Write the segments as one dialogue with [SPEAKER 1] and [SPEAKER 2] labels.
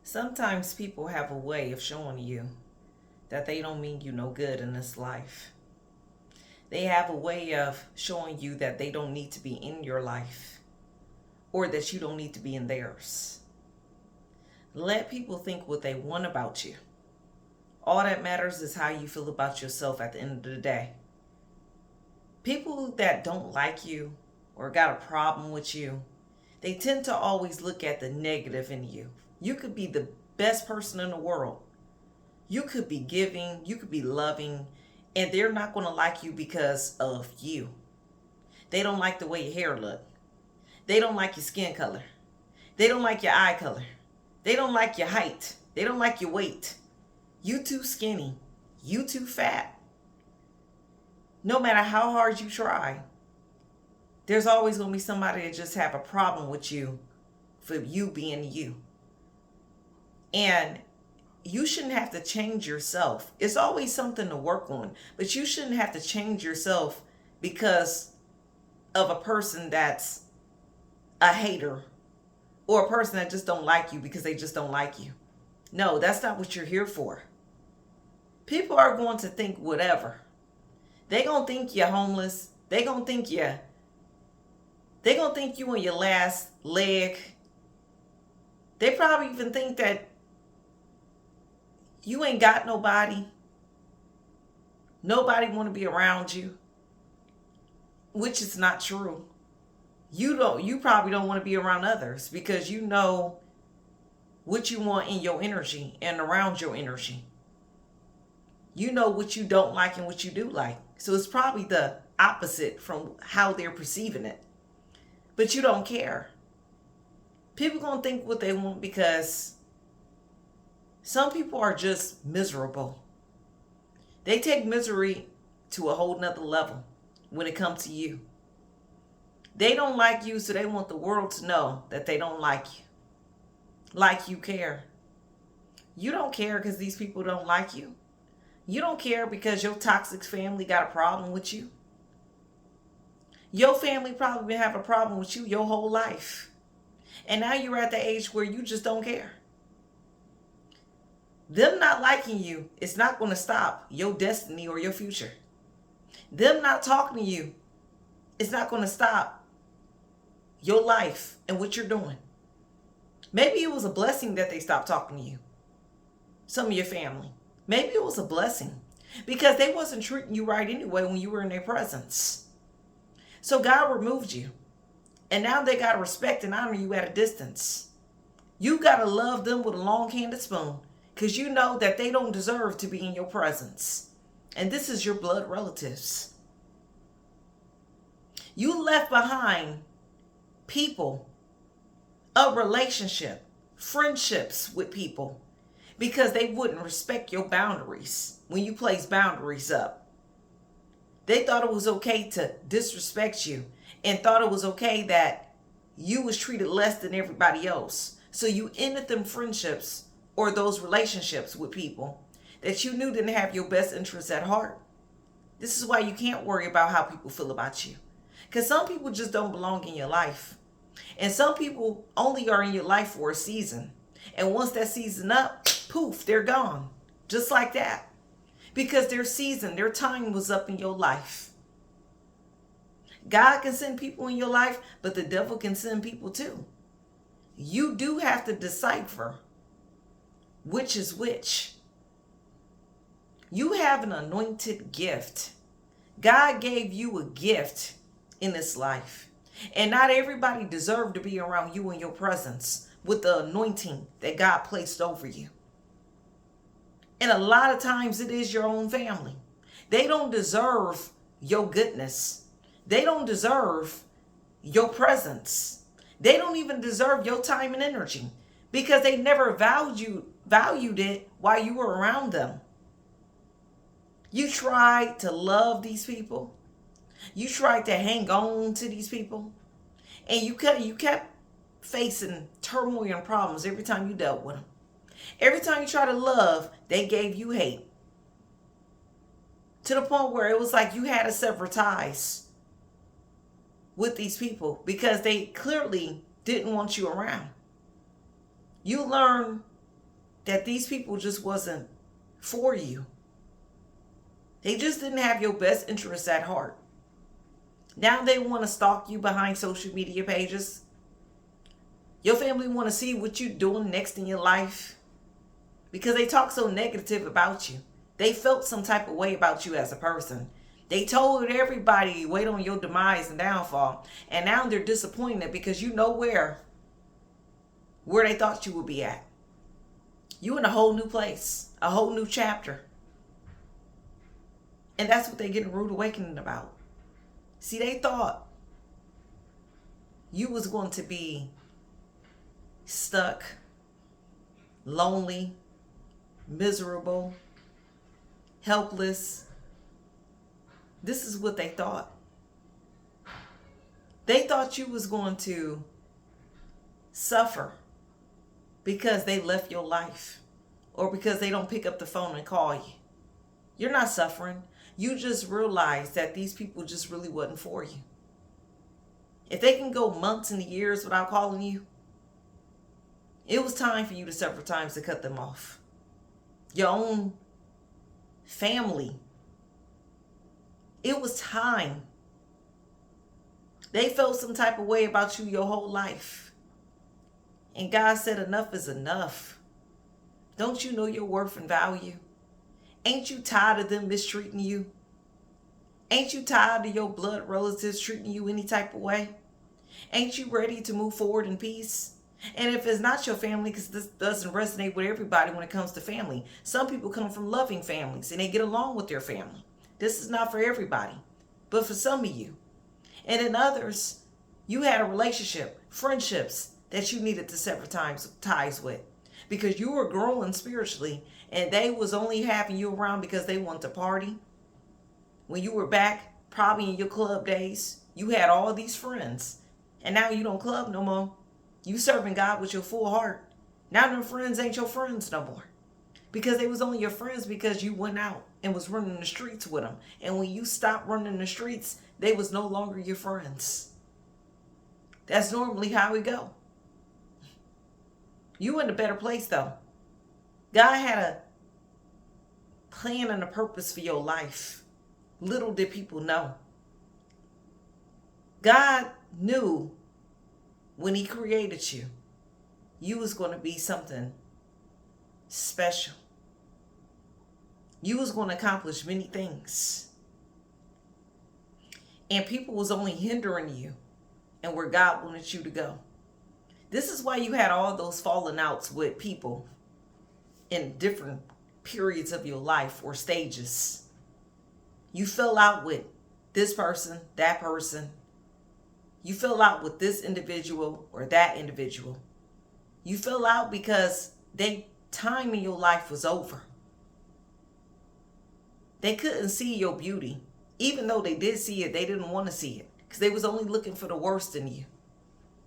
[SPEAKER 1] Sometimes people have a way of showing you that they don't mean you no good in this life. They have a way of showing you that they don't need to be in your life or that you don't need to be in theirs. Let people think what they want about you. All that matters is how you feel about yourself at the end of the day. People that don't like you or got a problem with you, they tend to always look at the negative in you. You could be the best person in the world. You could be giving, you could be loving, and they're not going to like you because of you. They don't like the way your hair look. They don't like your skin color. They don't like your eye color. They don't like your height. They don't like your weight. You too skinny. You too fat. No matter how hard you try, there's always going to be somebody that just have a problem with you for you being you. And you shouldn't have to change yourself. It's always something to work on, but you shouldn't have to change yourself because of a person that's a hater or a person that just don't like you because they just don't like you. No, that's not what you're here for. People are going to think whatever. They gonna think you're homeless. They gonna think you on your last leg. They probably even think that you ain't got nobody. Nobody want to be around you, which is not true. You probably don't want to be around others because you know what you want in your energy and around your energy. You know what you don't like and what you do like. So it's probably the opposite from how they're perceiving it. But you don't care. People gonna think what they want because some people are just miserable. They take misery to a whole nother level when it comes to you. They don't like you, so they want the world to know that they don't like you. Like you care. You don't care because these people don't like you. You don't care because your toxic family got a problem with you. Your family probably been having a problem with you your whole life. And now you're at the age where you just don't care. Them not liking you is not going to stop your destiny or your future. Them not talking to you is not going to stop your life and what you're doing. Maybe it was a blessing that they stopped talking to you. Some of your family. Maybe it was a blessing because they wasn't treating you right anyway when you were in their presence. So God removed you. And now they got to respect and honor you at a distance. You got to love them with a long-handed spoon because you know that they don't deserve to be in your presence. And this is your blood relatives. You left behind people, a relationship, friendships with people because they wouldn't respect your boundaries when you place boundaries up. They thought it was okay to disrespect you and thought it was okay that you was treated less than everybody else. So you ended them friendships or those relationships with people that you knew didn't have your best interests at heart. This is why you can't worry about how people feel about you. Because some people just don't belong in your life. And some people only are in your life for a season. And once that season up, poof, they're gone. Just like that. Because their season, their time was up in your life. God can send people in your life, but the devil can send people too. You do have to decipher which is which. You have an anointed gift. God gave you a gift in this life. And not everybody deserves to be around you in your presence with the anointing that God placed over you. And a lot of times it is your own family. They don't deserve your goodness. They don't deserve your presence. They don't even deserve your time and energy because they never valued it while you were around them. You tried to love these people. You tried to hang on to these people. And you kept facing turmoil and problems every time you dealt with them. Every time you try to love, they gave you hate. To the point where it was like you had to sever ties with these people because they clearly didn't want you around. You learn that these people just wasn't for you. They just didn't have your best interests at heart. Now they want to stalk you behind social media pages. Your family want to see what you're doing next in your life because they talk so negative about you. They felt some type of way about you as a person. They told everybody, wait on your demise and downfall. And now they're disappointed because you know where they thought you would be at. You in a whole new place, a whole new chapter. And that's what they get a rude awakening about. See, they thought you was going to be stuck, lonely, miserable, helpless. This is what they thought. They thought you was going to suffer because they left your life or because they don't pick up the phone and call you. You're not suffering. You just realized that these people just really wasn't for you. If they can go months and years without calling you, it was time for you to several times to cut them off. Your own family. It was time. They felt some type of way about you your whole life. And God said enough is enough. Don't you know your worth and value? Ain't you tired of them mistreating you? Ain't you tired of your blood relatives treating you any type of way? Ain't you ready to move forward in peace? And if it's not your family, because this doesn't resonate with everybody when it comes to family. Some people come from loving families and they get along with their family. This is not for everybody, but for some of you. And in others, you had a relationship, friendships that you needed to sever ties with because you were growing spiritually and they was only having you around because they wanted to party. When you were back, probably in your club days, you had all these friends. And now you don't club no more. You serving God with your full heart. Now them friends ain't your friends no more. Because they was only your friends because you went out and was running the streets with them. And when you stopped running the streets, they was no longer your friends. That's normally how we go. You in a better place though. God had a plan and a purpose for your life. Little did people know. God knew when he created you, you was going to be something special. You was going to accomplish many things. And people was only hindering you and where God wanted you to go. This is why you had all those falling outs with people in different periods of your life or stages. You fell out with this person, that person. You fell out with this individual or that individual. You fell out because time in your life was over. They couldn't see your beauty. Even though they did see it, they didn't want to see it because they was only looking for the worst in you.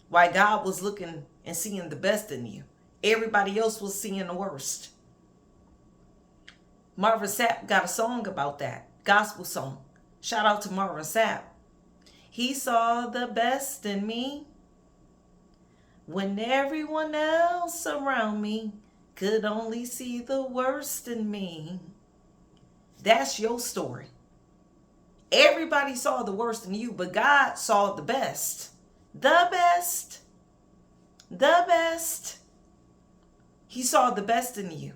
[SPEAKER 1] While God was looking and seeing the best in you. Everybody else was seeing the worst. Marvin Sapp got a song about that. Gospel song. Shout out to Marvin Sapp. He saw the best in me when everyone else around me could only see the worst in me. That's your story. Everybody saw the worst in you, but God saw the best. The best. The best. He saw the best in you.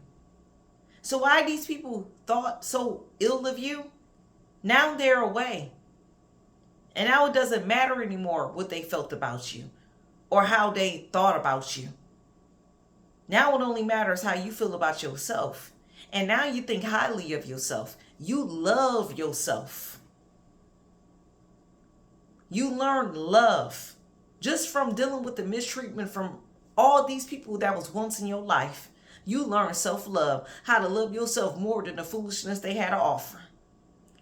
[SPEAKER 1] So why these people thought so ill of you? Now they're away. And now it doesn't matter anymore what they felt about you or how they thought about you. Now it only matters how you feel about yourself. And now you think highly of yourself. You love yourself. You learn love just from dealing with the mistreatment from all these people that was once in your life. You learn self-love, how to love yourself more than the foolishness they had to offer.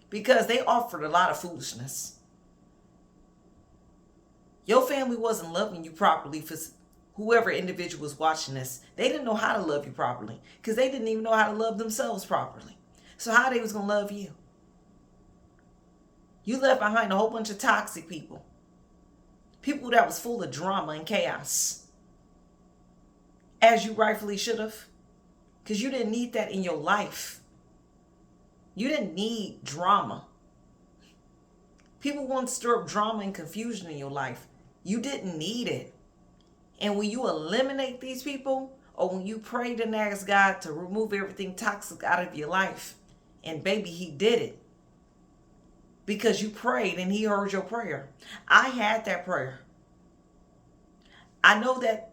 [SPEAKER 1] Because they offered a lot of foolishness. Your family wasn't loving you properly for whoever individual was watching this. They didn't know how to love you properly because they didn't even know how to love themselves properly. So how they was going to love you? You left behind a whole bunch of toxic people. People that was full of drama and chaos. As you rightfully should have. because you didn't need that in your life. You didn't need drama. People want to stir up drama and confusion in your life. You didn't need it. And when you eliminate these people, or when you prayed and asked God to remove everything toxic out of your life, and baby, he did it. Because you prayed and he heard your prayer. I had that prayer. I know that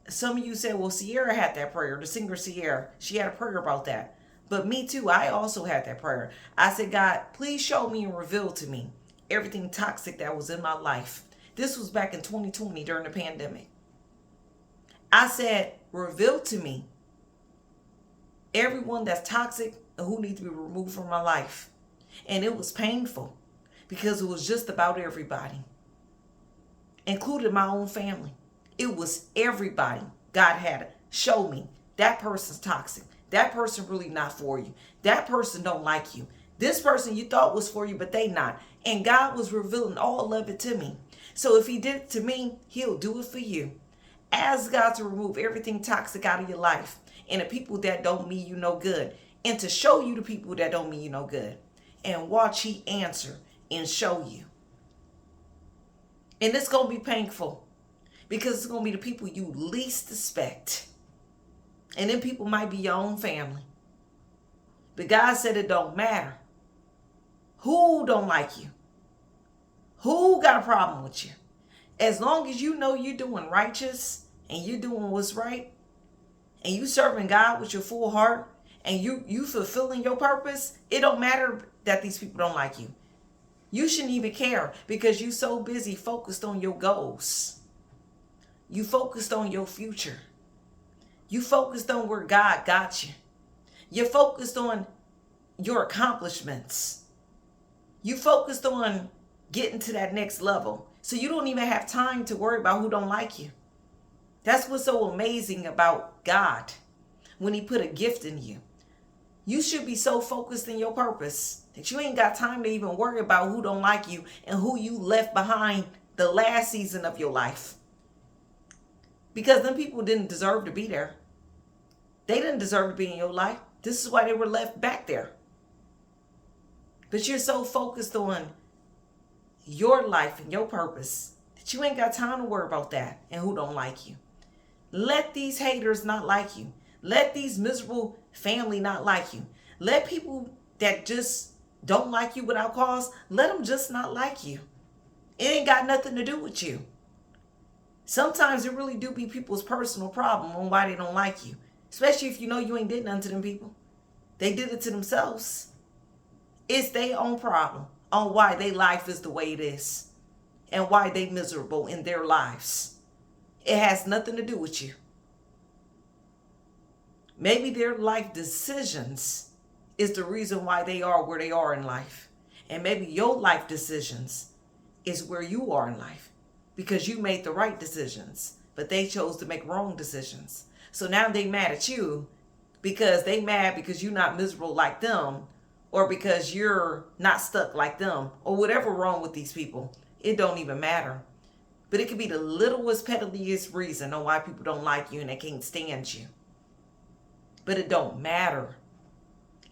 [SPEAKER 1] some of you said, well, Sierra had that prayer. The singer Sierra, she had a prayer about that. But me too, I also had that prayer. I said, God, please show me and reveal to me everything toxic that was in my life. This was back in 2020 during the pandemic. I said, reveal to me everyone that's toxic and who needs to be removed from my life. And it was painful because it was just about everybody, including my own family. It was everybody. God had to show me that person's toxic. That person really not for you. That person don't like you. This person you thought was for you, but they not. And God was revealing all of it to me. So if he did it to me, he'll do it for you. Ask God to remove everything toxic out of your life and the people that don't mean you no good, and to show you the people that don't mean you no good. And watch he answer and show you. And it's going to be painful because it's going to be the people you least expect. And then people might be your own family. But God said it don't matter who don't like you, who got a problem with you. As long as you know you're doing righteous and you're doing what's right and you serving God with your full heart and you fulfilling your purpose, it don't matter that these people don't like you. You shouldn't even care because you're so busy focused on your goals. You focused on your future. You focused on where God got you. You're focused on your accomplishments. You focused on getting to that next level. So you don't even have time to worry about who don't like you. That's what's so amazing about God when he put a gift in you. You should be so focused in your purpose that you ain't got time to even worry about who don't like you and who you left behind the last season of your life. Because them people didn't deserve to be there. They didn't deserve to be in your life. This is why they were left back there. But you're so focused on your life and your purpose that you ain't got time to worry about that and who don't like you. Let these haters not like you. Let these miserable family not like you. Let people that just don't like you without cause, let them just not like you. It ain't got nothing to do with you. Sometimes it really do be people's personal problem on why they don't like you. Especially if you know you ain't did nothing to them people. They did it to themselves. It's their own problem on why their life is the way it is and why they miserable in their lives. It has nothing to do with you. Maybe their life decisions is the reason why they are where they are in life. And maybe your life decisions is where you are in life because you made the right decisions, but they chose to make wrong decisions. So now they mad at you because they mad because you're not miserable like them, or because you're not stuck like them, or whatever wrong with these people. It don't even matter. But it could be the littlest, pettiest reason on why people don't like you and they can't stand you. But it don't matter.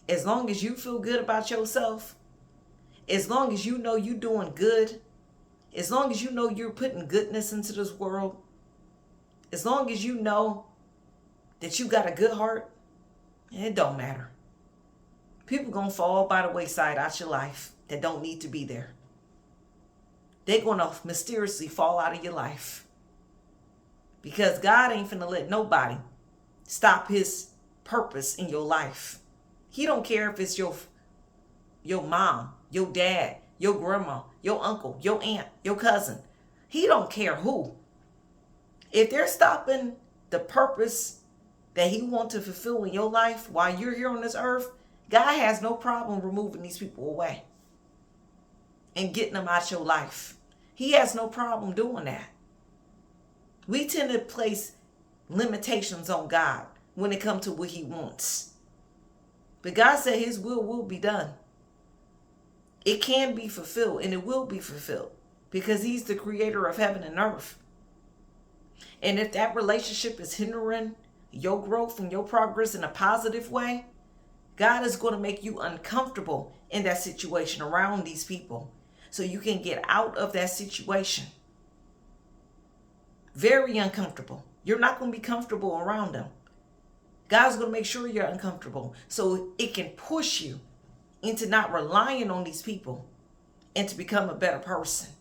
[SPEAKER 1] As long as you feel good about yourself, as long as you know you're doing good, as long as you know you're putting goodness into this world, as long as you know that you got a good heart, it don't matter. People gonna fall by the wayside out your life that don't need to be there. They're gonna mysteriously fall out of your life. Because God ain't finna let nobody stop his purpose in your life. He don't care if it's your mom, your dad, your grandma, your uncle, your aunt, your cousin. He don't care who. If they're stopping the purpose that he wants to fulfill in your life while you're here on this earth, God has no problem removing these people away and getting them out your life. He has no problem doing that. We tend to place limitations on God when it comes to what he wants. But God said his will be done. It can be fulfilled and it will be fulfilled because he's the creator of heaven and earth. And if that relationship is hindering your growth and your progress in a positive way, God is going to make you uncomfortable in that situation around these people so you can get out of that situation. Very uncomfortable. You're not going to be comfortable around them. God's going to make sure you're uncomfortable so it can push you into not relying on these people and to become a better person.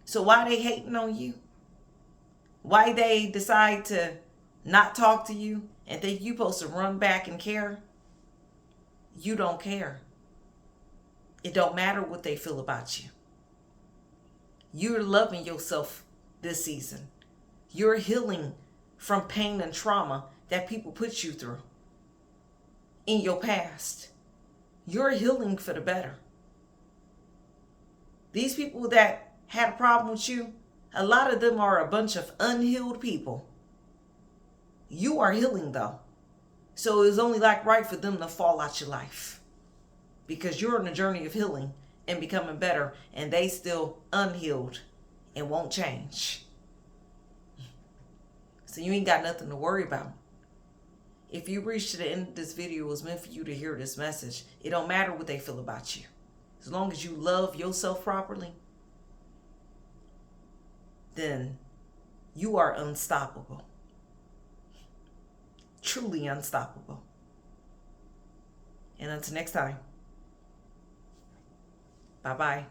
[SPEAKER 1] So why they hating on you? Why they decide to not talk to you and think you're supposed to run back and care? You don't care. It don't matter what they feel about you. You're loving yourself this season. You're healing from pain and trauma that people put you through in your past. You're healing for the better. These people that had a problem with you, a lot of them are a bunch of unhealed people. You are healing though. So it's only like right for them to fall out your life because you're on a journey of healing and becoming better, and they still unhealed and won't change. So you ain't got nothing to worry about. If you reach to the end of this video, it was meant for you to hear this message. It don't matter what they feel about you. As long as you love yourself properly, then you are unstoppable. Truly unstoppable. And until next time, bye-bye.